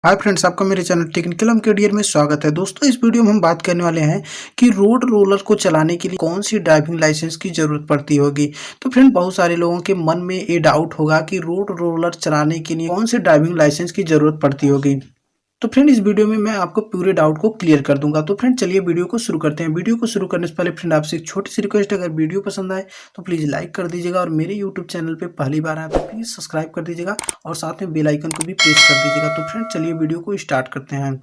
Hi friends, आपका मेरे channel technical केडियर में स्वागत है। दोस्तों, इस वीडियो में हम बात करने वाले हैं कि रोड रोलर को चलाने के लिए कौन सी ड्राइविंग लाइसेंस की ज़रूरत पड़ती होगी। तो फ्रेंड, बहुत सारे लोगों के मन में ये डाउट होगा कि रोड रोलर चलाने के लिए कौन सी ड्राइविंग लाइसेंस की ज़रूरत पड़ती होगी। तो फ्रेंड, इस वीडियो में मैं आपको पूरे डाउट को क्लियर कर दूंगा। तो फ्रेंड, चलिए वीडियो को शुरू करते हैं। वीडियो को शुरू करने से पहले फ्रेंड, आपसे एक छोटी सी रिक्वेस्ट है, अगर वीडियो पसंद आए तो प्लीज़ लाइक कर दीजिएगा, और मेरे यूट्यूब चैनल पे पहली बार आए तो प्लीज़ सब्सक्राइब कर दीजिएगा, और साथ में बेल आइकन को भी प्रेस कर दीजिएगा। तो फ्रेंड, चलिए वीडियो को स्टार्ट करते हैं।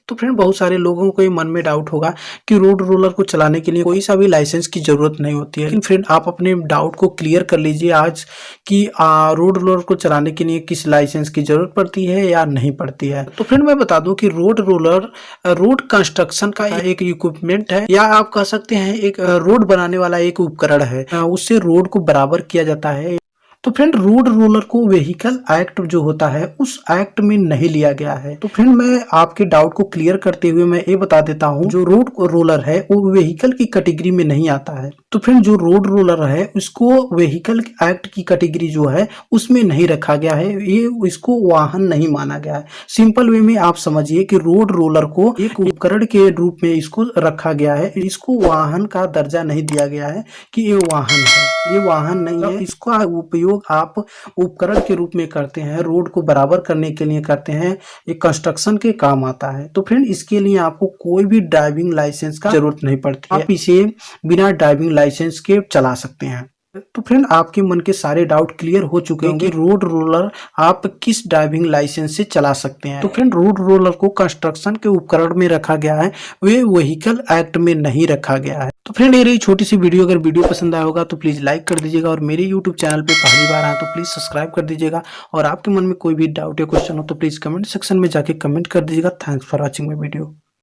तो फ्रेंड, बहुत सारे लोगों को ये मन में डाउट होगा कि रोड रोलर को चलाने के लिए कोई सा भी लाइसेंस की ज़रूरत नहीं होती है। लेकिन फ्रेंड, आप अपने डाउट को क्लियर कर लीजिए आज कि रोड रोलर को चलाने के लिए किस लाइसेंस की ज़रूरत पड़ती है या नहीं पड़ती है। तो फ्रेंड, मैं बता दूं कि रोड रोलर रोड कंस्ट्रक्शन का एक इक्विपमेंट है, या आप कह सकते हैं एक रोड बनाने वाला एक उपकरण है। उससे रोड को बराबर किया जाता है। तो फ्रेंड, रोड रोलर को व्हीकल एक्ट जो होता है उस एक्ट में नहीं लिया गया है। तो फ्रेंड, मैं आपके डाउट को क्लियर करते हुए मैं ये बता देता हूँ, जो रोड रोलर है वो व्हीकल की कैटेगरी में नहीं आता है। तो फ्रेंड, जो रोड रोलर है उसको व्हीकल एक्ट की कैटेगरी जो है उसमें नहीं रखा गया है। ये इसको वाहन नहीं माना गया है। सिंपल वे में आप समझिए कि रोड रोलर को एक उपकरण के रूप में इसको रखा गया है। इसको वाहन का दर्जा नहीं दिया गया है कि ये वाहन है। ये वाहन नहीं है। इसका उपयोग आप उपकरण के रूप में करते हैं, रोड को बराबर करने के लिए करते हैं। ये कंस्ट्रक्शन के काम आता है। तो फ्रेंड, इसके लिए आपको कोई भी ड्राइविंग लाइसेंस का जरूरत नहीं पड़ती है। आप इसे बिना ड्राइविंग लाइसेंस के चला सकते हैं। तो फ्रेंड, आपके मन के सारे डाउट क्लियर हो चुके हैं कि रोड रोलर आप किस ड्राइविंग लाइसेंस से चला सकते हैं। तो फ्रेंड, रोड रोलर को कंस्ट्रक्शन के उपकरण में रखा गया है, वे व्हीकल एक्ट में नहीं रखा गया है। तो फ्रेंड, ये रही छोटी सी वीडियो। अगर वीडियो पसंद आया होगा तो प्लीज़ लाइक कर दीजिएगा, और मेरे यूट्यूब चैनल पे पहली बार आए तो प्लीज़ सब्सक्राइब कर दीजिएगा। और आपके मन में कोई भी डाउट या क्वेश्चन हो तो प्लीज़ कमेंट सेक्शन में जाके कमेंट कर दीजिएगा। Thanks for watching my video.